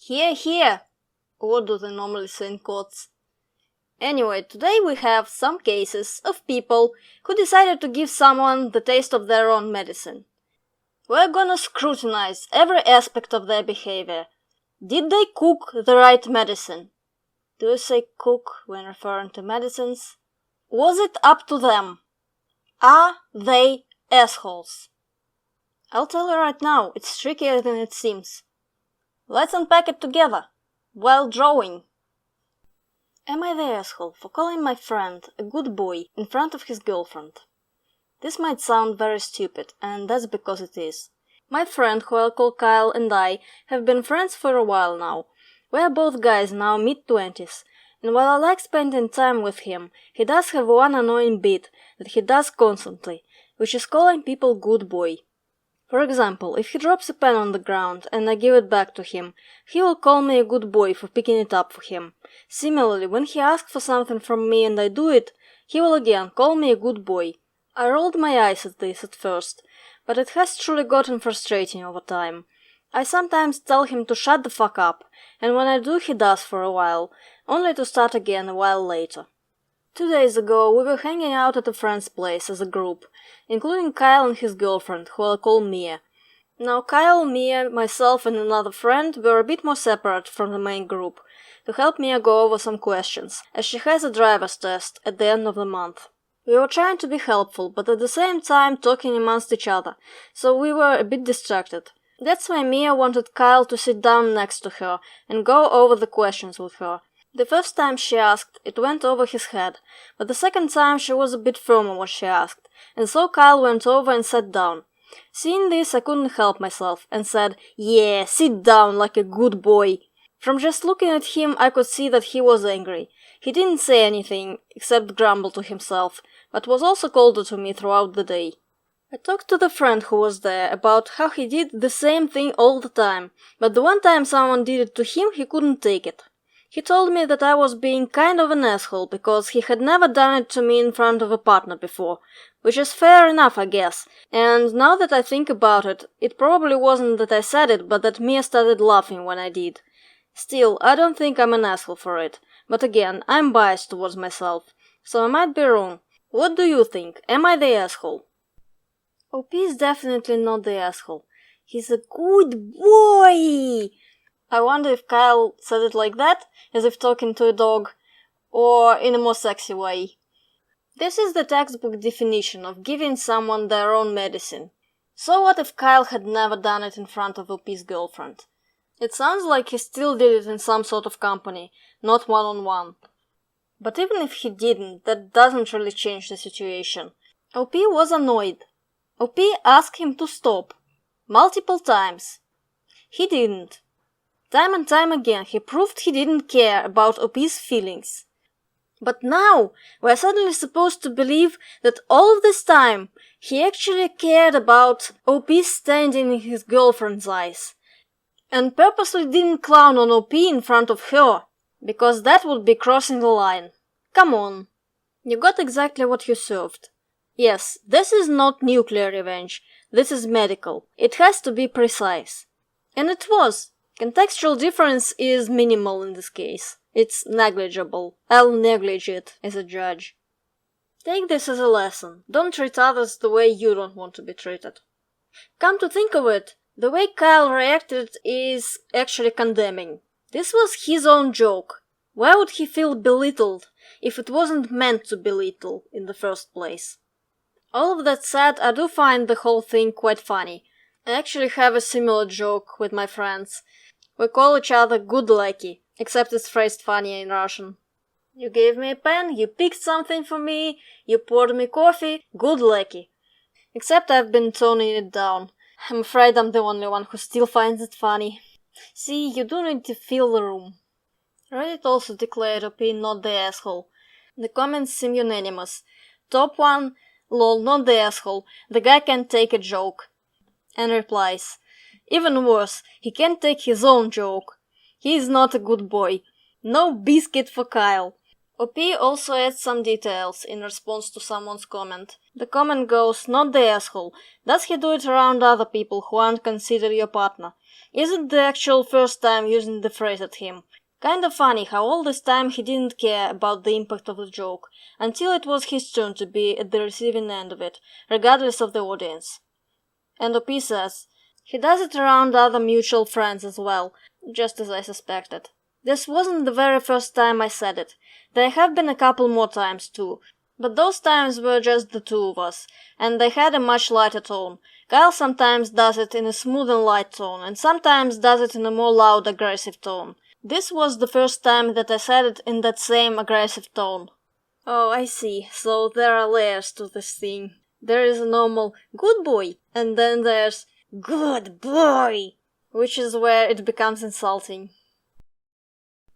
Here, here! What do they normally say in quotes? Anyway, today we have some cases of people who decided to give someone the taste of their own medicine. We're gonna scrutinize every aspect of their behavior. Did they cook the right medicine? Do you say cook when referring to medicines? Was it up to them? Are they assholes? I'll tell you right now, it's trickier than it seems. Let's unpack it together, while drawing. Am I the asshole for calling my friend a good boy in front of his girlfriend? This might sound very stupid, and that's because it is. My friend, who I'll call Kyle, and I have been friends for a while now. We are both guys in our mid-20s, and while I like spending time with him, he does have one annoying bit that he does constantly, which is calling people good boy. For example, if he drops a pen on the ground and I give it back to him, he will call me a good boy for picking it up for him. Similarly, when he asks for something from me and I do it, he will again call me a good boy. I rolled my eyes at this at first, but it has truly gotten frustrating over time. I sometimes tell him to shut the fuck up, and when I do he does for a while, only to start again a while later. 2 days ago we were hanging out at a friend's place as a group, including Kyle and his girlfriend, who I'll call Mia. Now Kyle, Mia, myself and another friend were a bit more separate from the main group, to help Mia go over some questions, as she has a driver's test at the end of the month. We were trying to be helpful, but at the same time talking amongst each other, so we were a bit distracted. That's why Mia wanted Kyle to sit down next to her and go over the questions with her. The first time she asked, it went over his head, but the second time she was a bit firmer what she asked, and so Kyle went over and sat down. Seeing this, I couldn't help myself, and said, "Yeah, sit down like a good boy." From just looking at him, I could see that he was angry. He didn't say anything, except grumble to himself, but was also colder to me throughout the day. I talked to the friend who was there about how he did the same thing all the time, but the one time someone did it to him, he couldn't take it. He told me that I was being kind of an asshole because he had never done it to me in front of a partner before, which is fair enough, I guess, and now that I think about it, it probably wasn't that I said it, but that Mia started laughing when I did. Still, I don't think I'm an asshole for it, but again, I'm biased towards myself, so I might be wrong. What do you think? Am I the asshole? OP is definitely not the asshole. He's a good boy! I wonder if Kyle said it like that, as if talking to a dog, or in a more sexy way. This is the textbook definition of giving someone their own medicine. So what if Kyle had never done it in front of OP's girlfriend? It sounds like he still did it in some sort of company, not one-on-one. But even if he didn't, that doesn't really change the situation. OP was annoyed. OP asked him to stop. Multiple times. He didn't. Time and time again, he proved he didn't care about OP's feelings. But now, we're suddenly supposed to believe that all of this time, he actually cared about OP's standing in his girlfriend's eyes. And purposely didn't clown on OP in front of her, because that would be crossing the line. Come on. You got exactly what you served. Yes, this is not nuclear revenge, this is medical. It has to be precise. And it was. Contextual difference is minimal in this case. It's negligible. I'll neglige it as a judge. Take this as a lesson. Don't treat others the way you don't want to be treated. Come to think of it, the way Kyle reacted is actually condemning. This was his own joke. Why would he feel belittled if it wasn't meant to belittle in the first place? All of that said, I do find the whole thing quite funny. I actually have a similar joke with my friends. We call each other good lucky, except it's phrased funny in Russian. You gave me a pen, you picked something for me, you poured me coffee, good lucky. Except I've been toning it down. I'm afraid I'm the only one who still finds it funny. See, you do need to fill the room. Reddit also declared OP not the asshole. The comments seem unanimous. Top 1, lol, not the asshole, the guy can't take a joke. And replies, even worse, he can't take his own joke. He is not a good boy. No biscuit for Kyle. OP also adds some details in response to someone's comment. The comment goes, "Not the asshole. Does he do it around other people who aren't considered your partner? Is it the actual first time using the phrase at him? Kinda funny how all this time he didn't care about the impact of the joke, until it was his turn to be at the receiving end of it, regardless of the audience." And OP says, "He does it around other mutual friends as well, just as I suspected. This wasn't the very first time I said it. There have been a couple more times too, but those times were just the two of us, and they had a much lighter tone. Kyle sometimes does it in a smooth and light tone, and sometimes does it in a more loud, aggressive tone. This was the first time that I said it in that same aggressive tone." Oh, I see. So there are layers to this thing. There is a normal "good boy", and then there's "good boy", which is where it becomes insulting.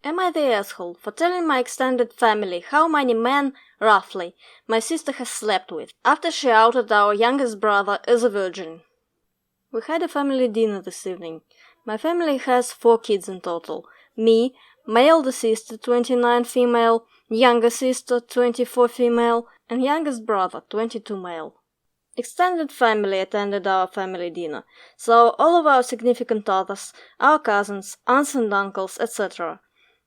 Am I the asshole for telling my extended family how many men, roughly, my sister has slept with, after she outed our youngest brother as a virgin? We had a family dinner this evening. My family has 4 kids in total. Me, my elder sister, 29 female, younger sister, 24 female, and youngest brother, 22 male. Extended family attended our family dinner, so all of our significant others, our cousins, aunts and uncles, etc.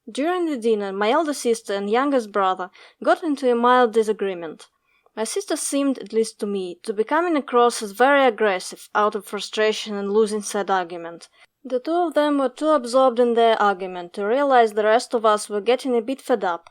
During the dinner, my elder sister and youngest brother got into a mild disagreement. My sister seemed, at least to me, to be coming across as very aggressive out of frustration and losing said argument. The two of them were too absorbed in their argument to realize the rest of us were getting a bit fed up.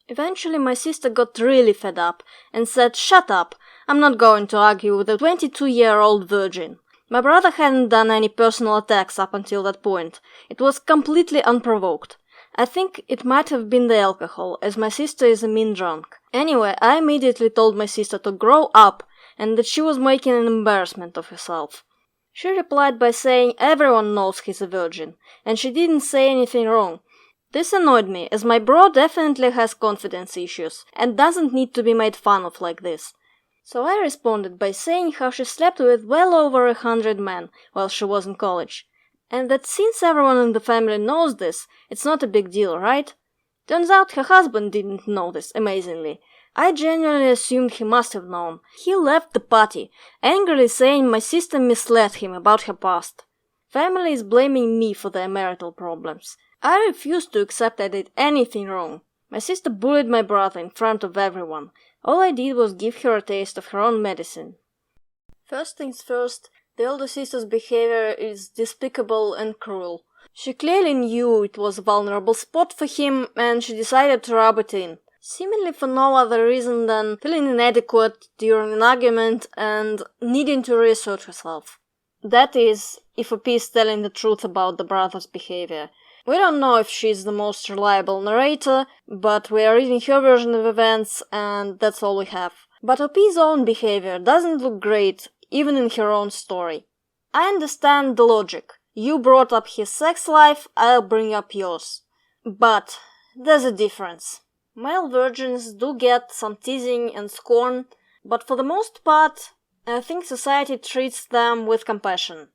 Eventually my sister got really fed up and said, "Shut up, I'm not going to argue with a 22-year-old virgin." My brother hadn't done any personal attacks up until that point. It was completely unprovoked. I think it might have been the alcohol, as my sister is a mean drunk. Anyway, I immediately told my sister to grow up and that she was making an embarrassment of herself. She replied by saying everyone knows he's a virgin, and she didn't say anything wrong. This annoyed me, as my bro definitely has confidence issues, and doesn't need to be made fun of like this. So I responded by saying how she slept with well over 100 men while she was in college. And that since everyone in the family knows this, it's not a big deal, right? Turns out her husband didn't know this, amazingly. I genuinely assumed he must have known. He left the party, angrily saying my sister misled him about her past. Family is blaming me for their marital problems. I refuse to accept I did anything wrong. My sister bullied my brother in front of everyone. All I did was give her a taste of her own medicine. First things first, the older sister's behavior is despicable and cruel. She clearly knew it was a vulnerable spot for him, and she decided to rub it in. Seemingly for no other reason than feeling inadequate during an argument and needing to reassert herself. That is, if OP is telling the truth about the brother's behavior. We don't know if she's the most reliable narrator, but we are reading her version of events, and that's all we have. But OP's own behavior doesn't look great, even in her own story. I understand the logic. You brought up his sex life, I'll bring up yours. But there's a difference. Male virgins do get some teasing and scorn, but for the most part, I think society treats them with compassion.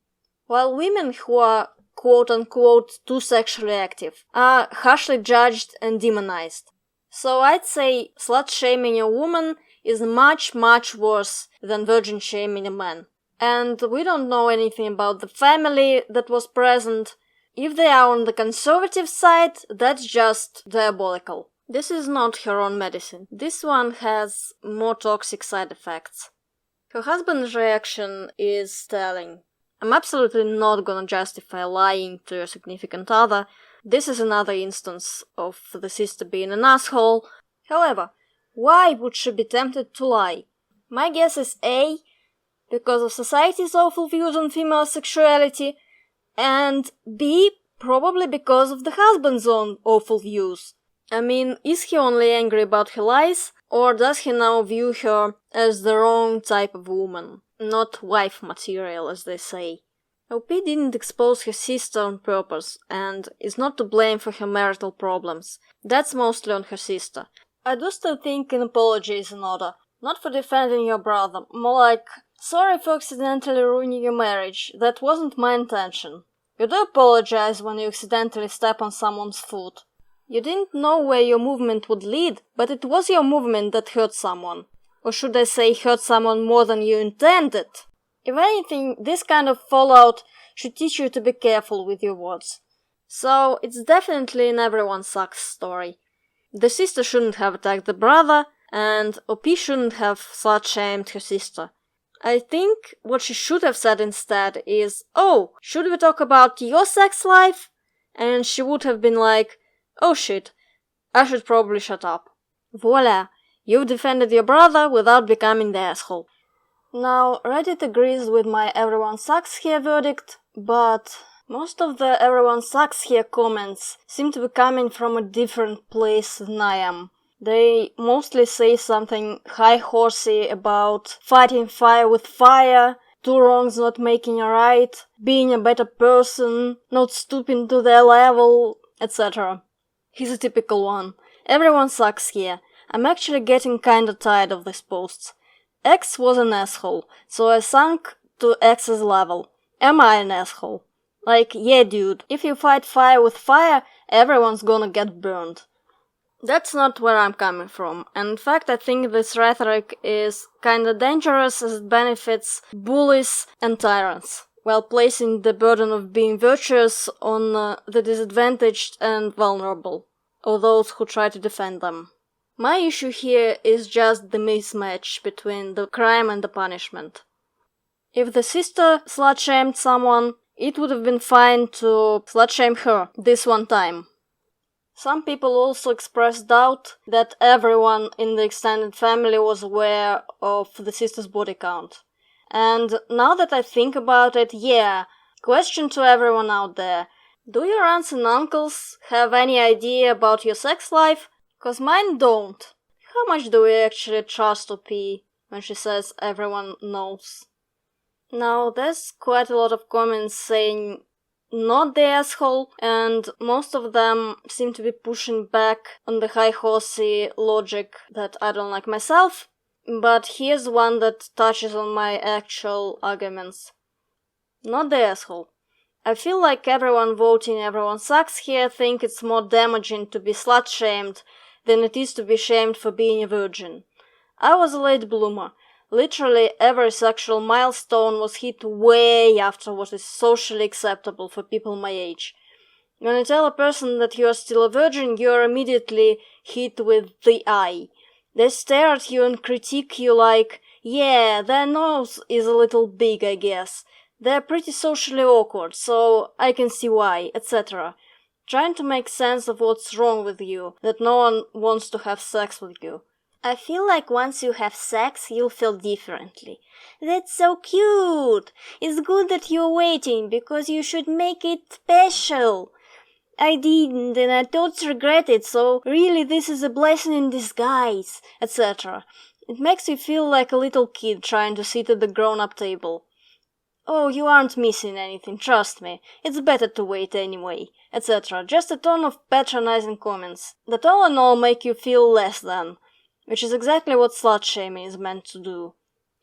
While women who are quote-unquote too sexually active are harshly judged and demonized. So I'd say slut-shaming a woman is much, much worse than virgin-shaming a man. And we don't know anything about the family that was present. If they are on the conservative side, that's just diabolical. This is not her own medicine. This one has more toxic side effects. Her husband's reaction is telling. I'm absolutely not gonna justify lying to your significant other. This is another instance of the sister being an asshole. However, why would she be tempted to lie? My guess is A, because of society's awful views on female sexuality, and B, probably because of the husband's own awful views. I mean, is he only angry about her lies, or does he now view her as the wrong type of woman, not wife material, as they say? OP didn't expose her sister on purpose, and is not to blame for her marital problems. That's mostly on her sister. I do still think an apology is in order. Not for defending your brother, more like, sorry for accidentally ruining your marriage, that wasn't my intention. You do apologize when you accidentally step on someone's foot. You didn't know where your movement would lead, but it was your movement that hurt someone. Or should I say hurt someone more than you intended? If anything, this kind of fallout should teach you to be careful with your words. So, it's definitely an everyone sucks story. The sister shouldn't have attacked the brother, and OP shouldn't have slut-shamed her sister. I think what she should have said instead is, "Oh, should we talk about your sex life?" And she would have been like, "Oh shit, I should probably shut up." Voila, you've defended your brother without becoming the asshole. Now, Reddit agrees with my everyone sucks here verdict, but most of the everyone sucks here comments seem to be coming from a different place than I am. They mostly say something high-horsey about fighting fire with fire, two wrongs not making a right, being a better person, not stooping to their level, etc. He's a typical one. Everyone sucks here. I'm actually getting kinda tired of these posts. X was an asshole, so I sunk to X's level. Am I an asshole? Like, yeah dude, if you fight fire with fire, everyone's gonna get burned. That's not where I'm coming from, and in fact I think this rhetoric is kinda dangerous as it benefits bullies and tyrants, while placing the burden of being virtuous on the disadvantaged and vulnerable, or those who try to defend them. My issue here is just the mismatch between the crime and the punishment. If the sister slut-shamed someone, it would have been fine to slut-shame her this one time. Some people also expressed doubt that everyone in the extended family was aware of the sister's body count. And now that I think about it, yeah, question to everyone out there. Do your aunts and uncles have any idea about your sex life? 'Cause mine don't. How much do we actually trust OP when she says everyone knows? Now, there's quite a lot of comments saying not the asshole, and most of them seem to be pushing back on the high-horsey logic that I don't like myself, but here's one that touches on my actual arguments. Not the asshole. I feel like everyone voting everyone sucks here think it's more damaging to be slut-shamed than it is to be shamed for being a virgin. I was a late bloomer. Literally every sexual milestone was hit way after what is socially acceptable for people my age. When you tell a person that you are still a virgin, you are immediately hit with the eye. They stare at you and critique you like, yeah, their nose is a little big, I guess. They're pretty socially awkward, so I can see why, etc. Trying to make sense of what's wrong with you, that no one wants to have sex with you. I feel like once you have sex, you'll feel differently. That's so cute! It's good that you're waiting, because you should make it special. I didn't, and I don't regret it, so really this is a blessing in disguise, etc. It makes you feel like a little kid trying to sit at the grown-up table. Oh, you aren't missing anything, trust me. It's better to wait anyway, etc. Just a ton of patronizing comments that all in all make you feel less than, which is exactly what slut-shaming is meant to do.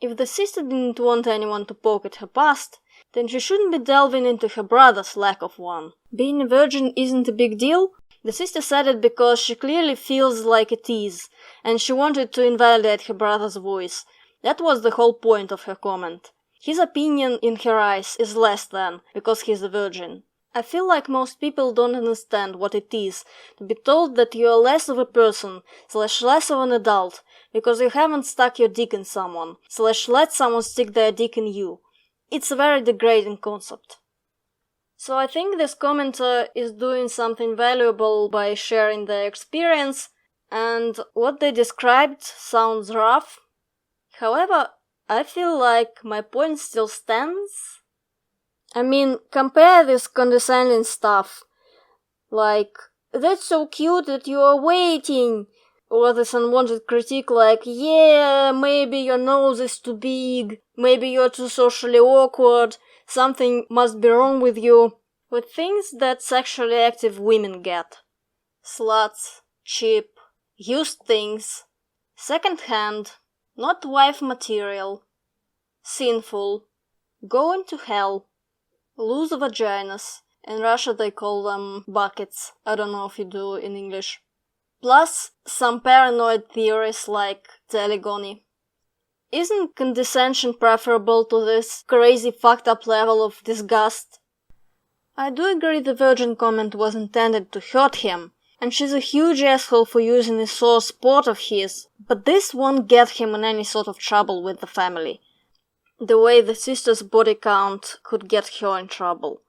If the sister didn't want anyone to poke at her past, then she shouldn't be delving into her brother's lack of one. Being a virgin isn't a big deal? The sister said it because she clearly feels like it is, and she wanted to invalidate her brother's voice. That was the whole point of her comment. His opinion in her eyes is less than, because he's a virgin. I feel like most people don't understand what it is to be told that you are less of a person, / less of an adult, because you haven't stuck your dick in someone, / let someone stick their dick in you. It's a very degrading concept. So I think this commenter is doing something valuable by sharing their experience, and what they described sounds rough. However, I feel like my point still stands. I mean, compare this condescending stuff, like, that's so cute that you are waiting, or this unwanted critique like, yeah, maybe your nose is too big, maybe you're too socially awkward, something must be wrong with you, with things that sexually active women get. Sluts, cheap, used things, second-hand, not wife material, sinful, going to hell, loose vaginas, In Russia they call them buckets. I don't know if you do in English. Plus, some paranoid theories like telegony. Isn't condescension preferable to this crazy fucked up level of disgust? I do agree the virgin comment was intended to hurt him, and she's a huge asshole for using a sore spot of his, but this won't get him in any sort of trouble with the family. The way the sister's body count could get her in trouble.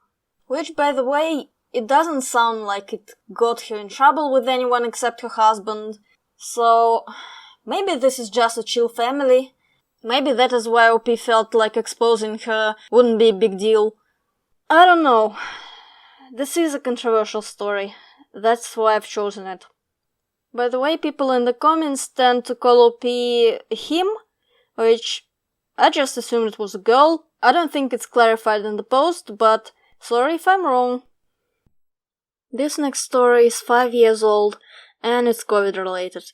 Which, by the way, it doesn't sound like it got her in trouble with anyone except her husband, so maybe this is just a chill family. Maybe that is why OP felt like exposing her wouldn't be a big deal. I don't know. This is a controversial story. That's why I've chosen it. By the way, people in the comments tend to call OP him, which I just assumed it was a girl. I don't think it's clarified in the post, but sorry if I'm wrong. This next story is 5 years old, and it's COVID related.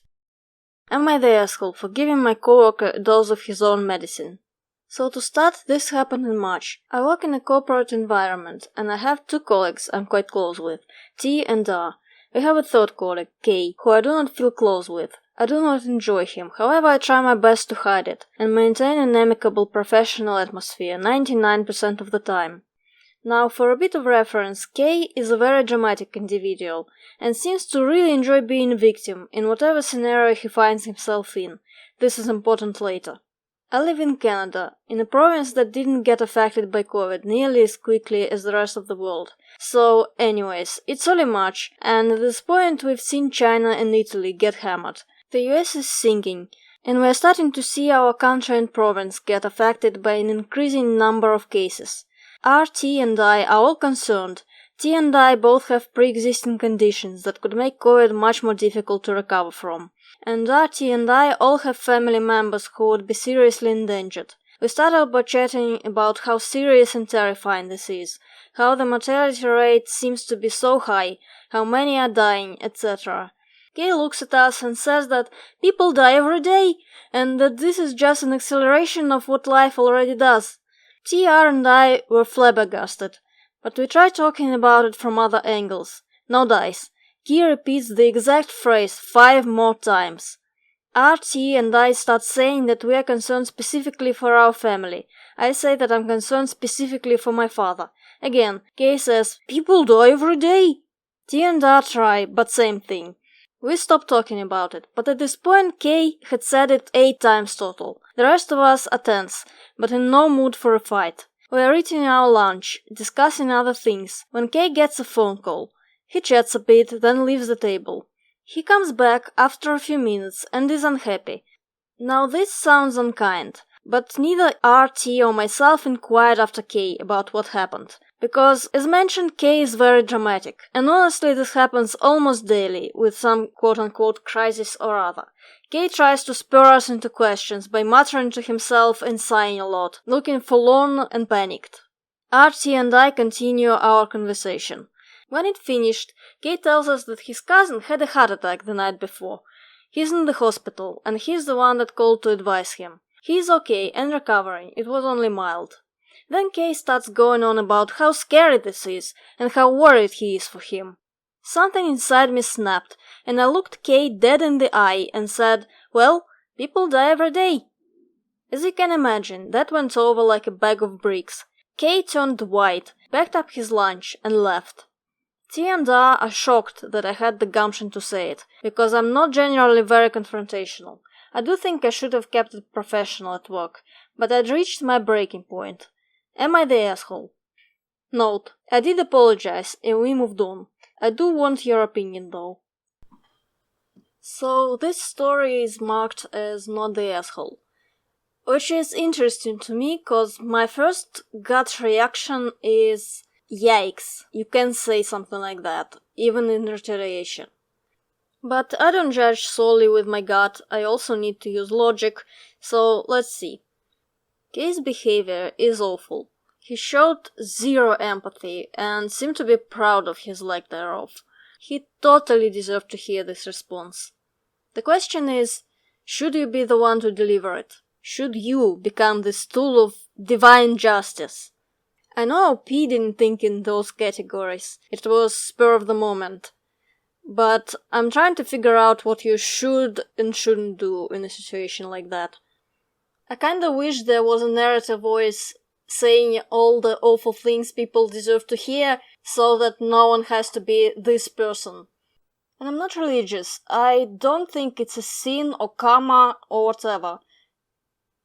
Am I the asshole for giving my coworker a dose of his own medicine? So to start, this happened in March. I work in a corporate environment, and I have 2 colleagues I'm quite close with, T and R. We have a 3rd colleague, K, who I do not feel close with. I do not enjoy him, however I try my best to hide it, and maintain an amicable professional atmosphere 99% of the time. Now, for a bit of reference, K is a very dramatic individual, and seems to really enjoy being a victim in whatever scenario he finds himself in. This is important later. I live in Canada, in a province that didn't get affected by COVID nearly as quickly as the rest of the world. So, anyways, it's only March, and at this point we've seen China and Italy get hammered. The US is sinking, and we're starting to see our country and province get affected by an increasing number of cases. RT and I are all concerned. T and I both have pre-existing conditions that could make COVID much more difficult to recover from. And RT and I all have family members who would be seriously endangered. We started by chatting about how serious and terrifying this is, how the mortality rate seems to be so high, how many are dying, etc. Kay looks at us and says that people die every day, and that this is just an acceleration of what life already does. TR and I were flabbergasted, but we tried talking about it from other angles. No dice. Key repeats the exact phrase 5 more times. RT and I start saying that we are concerned specifically for our family. I say that I'm concerned specifically for my father. Again, Kay says, people die every day. T and R try, but same thing. We stopped talking about it, but at this point Kay had said it 8 times total. The rest of us are tense, but in no mood for a fight. We are eating our lunch, discussing other things, when Kay gets a phone call. He chats a bit, then leaves the table. He comes back after a few minutes and is unhappy. Now this sounds unkind, but neither RT or myself inquired after Kay about what happened. Because, as mentioned, Kay is very dramatic, and honestly this happens almost daily with some quote-unquote crisis or other. Kay tries to spur us into questions by muttering to himself and sighing a lot, looking forlorn and panicked. RT and I continue our conversation. When it finished, Kay tells us that his cousin had a heart attack the night before. He's in the hospital, and he's the one that called to advise him. He's okay and recovering, it was only mild. Then Kay starts going on about how scary this is, and how worried he is for him. Something inside me snapped, and I looked Kay dead in the eye and said, well, people die every day. As you can imagine, that went over like a bag of bricks. Kay turned white, packed up his lunch, and left. T and R are shocked that I had the gumption to say it, because I'm not generally very confrontational. I do think I should have kept it professional at work, but I'd reached my breaking point. Am I the asshole? Note, I did apologize and we moved on. I do want your opinion though. So this story is marked as not the asshole. Which is interesting to me cause my first gut reaction is yikes, you can say something like that, even in retaliation. But I don't judge solely with my gut, I also need to use logic, so let's see. Kay's behavior is awful. He showed zero empathy and seemed to be proud of his lack thereof. He totally deserved to hear this response. The question is, should you be the one to deliver it? Should you become this tool of divine justice? I know OP didn't think in those categories. It was spur of the moment. But I'm trying to figure out what you should and shouldn't do in a situation like that. I kinda wish there was a narrative voice saying all the awful things people deserve to hear so that no one has to be this person. And I'm not religious. I don't think it's a sin or karma or whatever.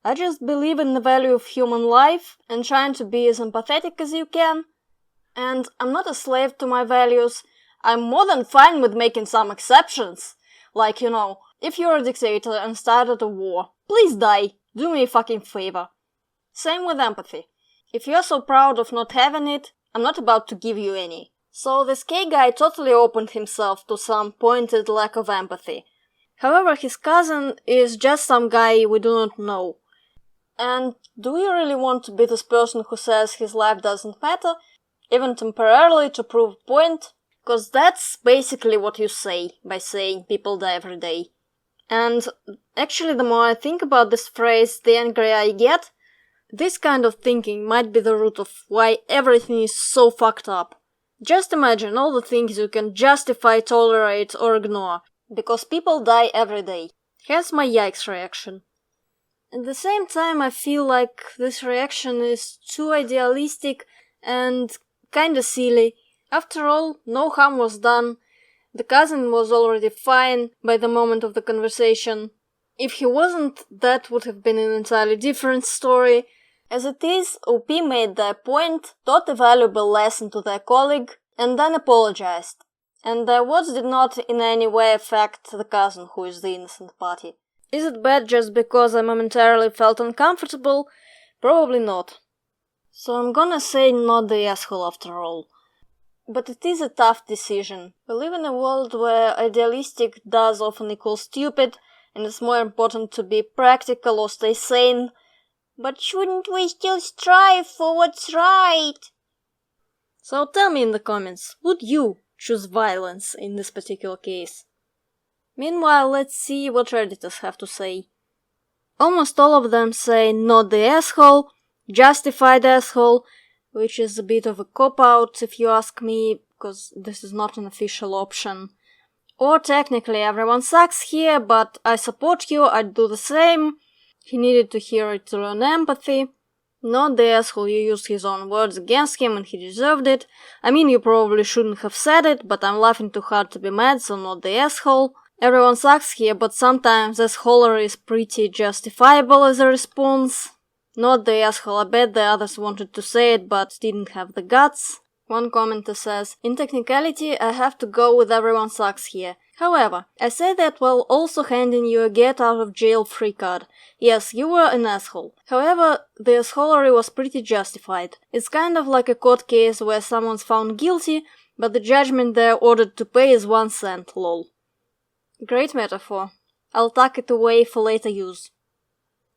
I just believe in the value of human life and trying to be as empathetic as you can. And I'm not a slave to my values. I'm more than fine with making some exceptions. Like, if you're a dictator and started a war, please die. Do me a fucking favor. Same with empathy. If you're so proud of not having it, I'm not about to give you any. So this K guy totally opened himself to some pointed lack of empathy. However, his cousin is just some guy we do not know. And do we really want to be this person who says his life doesn't matter, even temporarily to prove a point? Because that's basically what you say by saying people die every day. And actually, the more I think about this phrase, the angrier I get. This kind of thinking might be the root of why everything is so fucked up. Just imagine all the things you can justify, tolerate, or ignore, because people die every day. Hence my yikes reaction. At the same time, I feel like this reaction is too idealistic and kinda silly. After all, no harm was done. The cousin was already fine by the moment of the conversation. If he wasn't, that would have been an entirely different story. As it is, OP made their point, taught a valuable lesson to their colleague, and then apologized. And their words did not in any way affect the cousin, who is the innocent party. Is it bad just because I momentarily felt uncomfortable? Probably not. So I'm gonna say not the asshole after all. But it is a tough decision. We live in a world where idealistic does often equal stupid, and it's more important to be practical or stay sane. But shouldn't we still strive for what's right? So tell me in the comments, would you choose violence in this particular case? Meanwhile, let's see what Redditors have to say. Almost all of them say not the asshole, justified asshole, which is a bit of a cop-out if you ask me, because this is not an official option. Or technically everyone sucks here, but I support you, I'd do the same. He needed to hear it to learn empathy. Not the asshole, you used his own words against him and he deserved it. I mean, you probably shouldn't have said it, but I'm laughing too hard to be mad, so not the asshole. Everyone sucks here, but sometimes assholery is pretty justifiable as a response. Not the asshole, I bet the others wanted to say it but didn't have the guts. One commenter says, in technicality, I have to go with everyone sucks here. However, I say that while also handing you a get out of jail free card. Yes, you were an asshole. However, the assholery was pretty justified. It's kind of like a court case where someone's found guilty, but the judgment they're ordered to pay is 1 cent, lol. Great metaphor. I'll tuck it away for later use.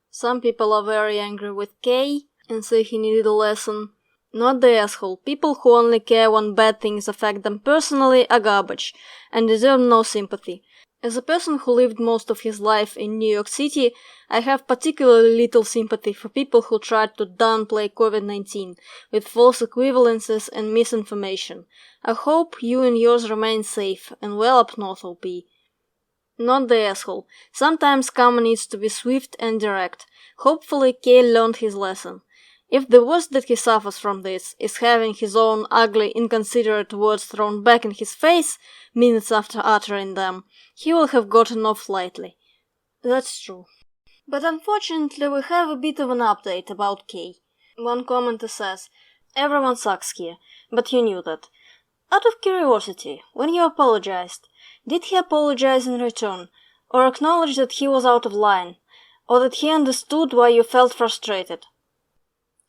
Some people are very angry with K and say he needed a lesson. Not the asshole. People who only care when bad things affect them personally are garbage and deserve no sympathy. As a person who lived most of his life in New York City, I have particularly little sympathy for people who tried to downplay COVID-19 with false equivalences and misinformation. I hope you and yours remain safe and well up north, OP. Not the asshole. Sometimes karma needs to be swift and direct. Hopefully K learned his lesson. If the worst that he suffers from this is having his own ugly, inconsiderate words thrown back in his face minutes after uttering them, he will have gotten off lightly. That's true. But unfortunately we have a bit of an update about K. One commenter says, everyone sucks here, but you knew that. Out of curiosity, when you apologized, did he apologize in return, or acknowledge that he was out of line, or that he understood why you felt frustrated?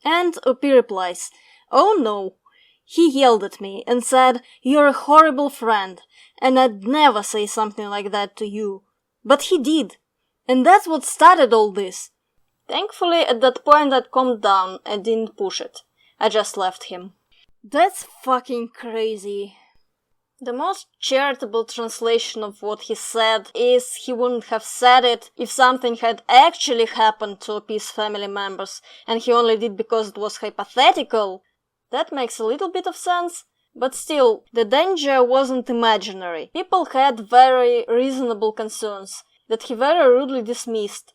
And OP replies, oh no, he yelled at me and said, you're a horrible friend, and I'd never say something like that to you. But he did, and that's what started all this. Thankfully, at that point I'd calmed down and didn't push it. I just left him. That's fucking crazy. The most charitable translation of what he said is he wouldn't have said it if something had actually happened to OP's family members, and he only did because it was hypothetical. That makes a little bit of sense, but still, the danger wasn't imaginary. People had very reasonable concerns that he very rudely dismissed,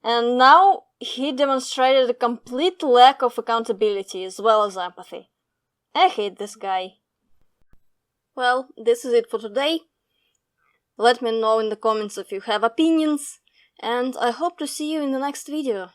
and now he demonstrated a complete lack of accountability as well as empathy. I hate this guy. Well, this is it for today. Let me know in the comments if you have opinions, and I hope to see you in the next video.